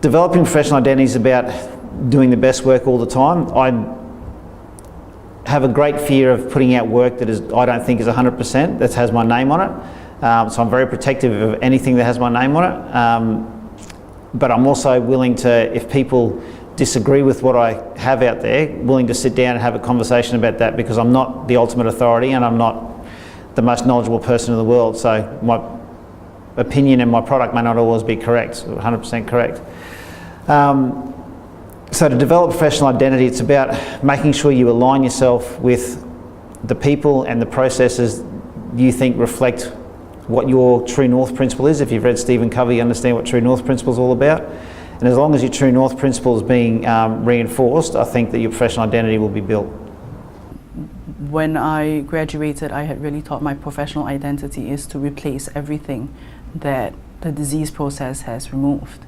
Developing professional identity is about doing the best work all the time. I have a great fear of putting out work that I don't think is 100%, that has my name on it. So I'm very protective of anything that has my name on it. But I'm also willing to, if people disagree with what I have out there, willing to sit down and have a conversation about that, because I'm not the ultimate authority and I'm not the most knowledgeable person in the world. So my opinion and my product may not always be correct, 100% correct. So to develop professional identity, it's about making sure you align yourself with the people and the processes you think reflect what your True North principle is. If you've read Stephen Covey, you understand what True North principle is all about. And as long as your True North principle is being reinforced, I think that your professional identity will be built. When I graduated, I had really thought my professional identity is to replace everything that the disease process has removed.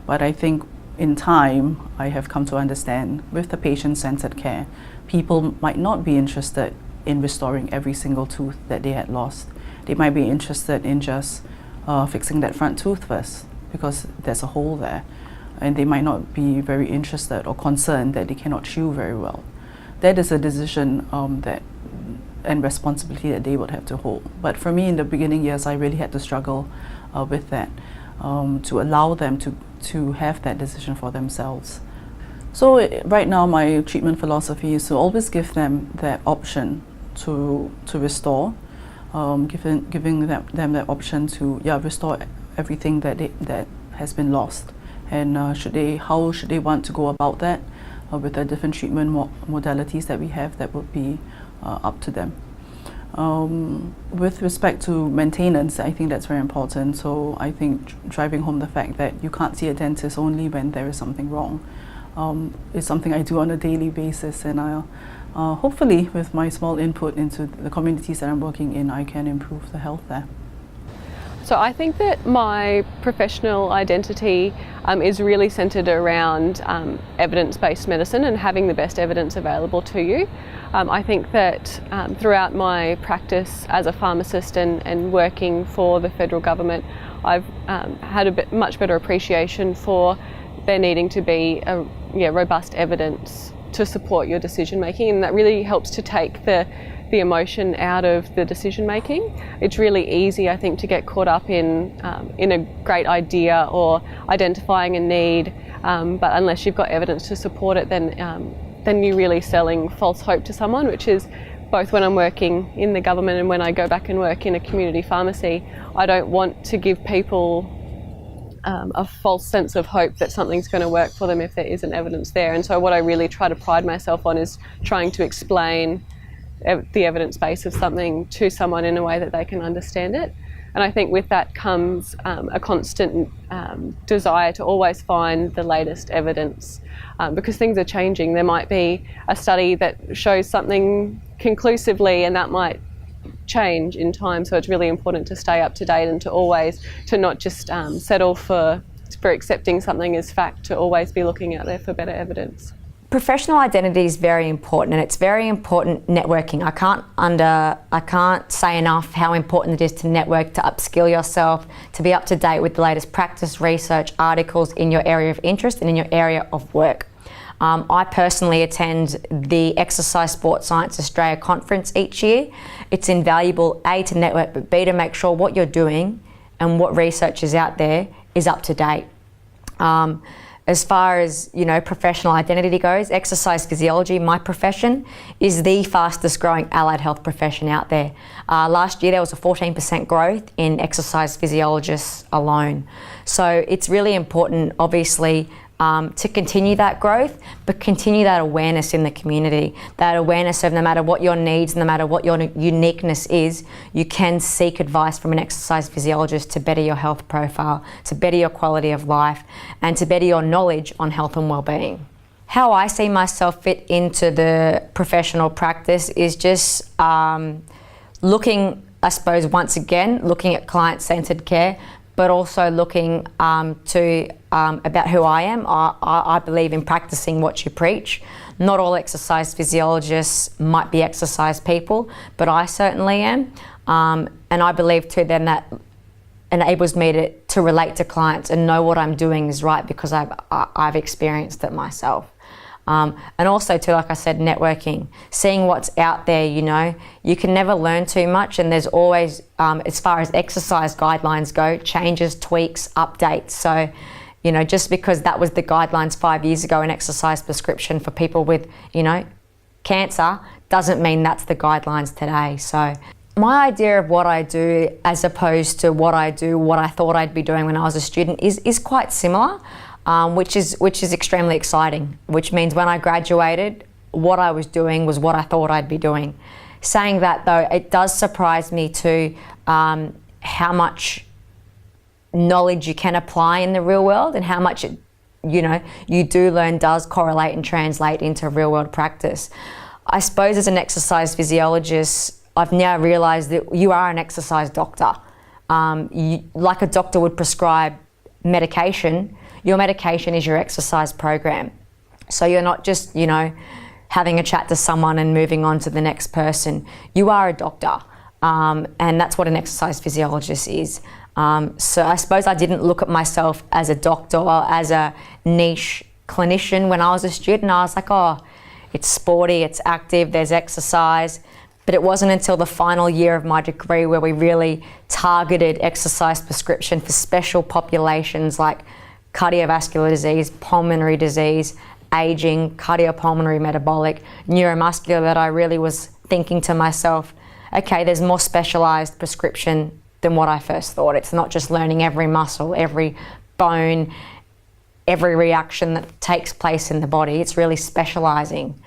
But I think in time, I have come to understand with the patient-centered care, people might not be interested in restoring every single tooth that they had lost. They might be interested in just fixing that front tooth first, because there's a hole there. And they might not be very interested or concerned that they cannot chew very well. That is a decision and responsibility that they would have to hold. But for me, in the beginning years, I really had to struggle with that, to allow them to have that decision for themselves. So right now, my treatment philosophy is to always give them that option to restore, giving them that option to restore everything that has been lost. And how should they want to go about that with the different treatment modalities that we have, that would be up to them. With respect to maintenance, I think that's very important. So I think driving home the fact that you can't see a dentist only when there is something wrong is something I do on a daily basis, and hopefully with my small input into the communities that I'm working in, I can improve the health there. So I think that my professional identity is really centred around evidence-based medicine and having the best evidence available to you. I think that throughout my practice as a pharmacist and working for the federal government, I've had a much better appreciation for there needing to be robust evidence to support your decision making, and that really helps to take the emotion out of the decision making. It's really easy, I think, to get caught up in a great idea or identifying a need, but unless you've got evidence to support it, then you're really selling false hope to someone, which is both when I'm working in the government and when I go back and work in a community pharmacy. I don't want to give people a false sense of hope that something's going to work for them if there isn't evidence there. And so what I really try to pride myself on is trying to explain the evidence base of something to someone in a way that they can understand it. And I think with that comes a constant desire to always find the latest evidence, because things are changing. There might be a study that shows something conclusively, and that might change in time. So it's really important to stay up to date and to not just settle for accepting something as fact, to always be looking out there for better evidence. Professional identity is very important, and it's very important networking. I can't say enough how important it is to network, to upskill yourself, to be up to date with the latest practice, research, articles in your area of interest and in your area of work. I personally attend the Exercise Sports Science Australia conference each year. It's invaluable, A, to network, but B, to make sure what you're doing and what research is out there is up to date. As far as professional identity goes, exercise physiology, my profession, is the fastest growing allied health profession out there. Last year there was a 14% growth in exercise physiologists alone. So it's really important, obviously, to continue that growth, but continue that awareness in the community. That awareness of no matter what your needs, no matter what your uniqueness is, you can seek advice from an exercise physiologist to better your health profile, to better your quality of life, and to better your knowledge on health and well-being. How I see myself fit into the professional practice is just looking, I suppose, once again, looking at client-centered care, but also looking about who I am. I believe in practicing what you preach. Not all exercise physiologists might be exercise people, but I certainly am. And I believe too then that enables me to relate to clients and know what I'm doing is right because I've experienced it myself. And also too, like I said, networking, seeing what's out there, you know, you can never learn too much, and there's always, as far as exercise guidelines go, changes, tweaks, updates. So, you know, just because that was the guidelines 5 years ago, an exercise prescription for people with, you know, cancer, doesn't mean that's the guidelines today. So my idea of what I do as opposed to what I do, what I thought I'd be doing when I was a student is quite similar, which is extremely exciting, which means when I graduated, what I was doing was what I thought I'd be doing. Saying that though, it does surprise me too how much knowledge you can apply in the real world and how much you do learn does correlate and translate into real world practice. I suppose as an exercise physiologist, I've now realised that you are an exercise doctor. Like a doctor would prescribe medication, your medication is your exercise program. So you're not just, you know, having a chat to someone and moving on to the next person. You are a doctor, and that's what an exercise physiologist is. So I suppose I didn't look at myself as a doctor or as a niche clinician when I was a student. I was like, oh, it's sporty, it's active, there's exercise. But it wasn't until the final year of my degree where we really targeted exercise prescription for special populations like cardiovascular disease, pulmonary disease, aging, cardiopulmonary metabolic, neuromuscular, that I really was thinking to myself, okay, there's more specialised prescription than what I first thought. It's not just learning every muscle, every bone, every reaction that takes place in the body. It's really specialising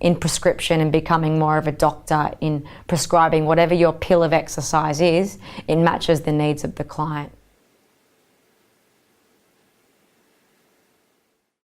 in prescription and becoming more of a doctor in prescribing whatever your pill of exercise is. It matches the needs of the client.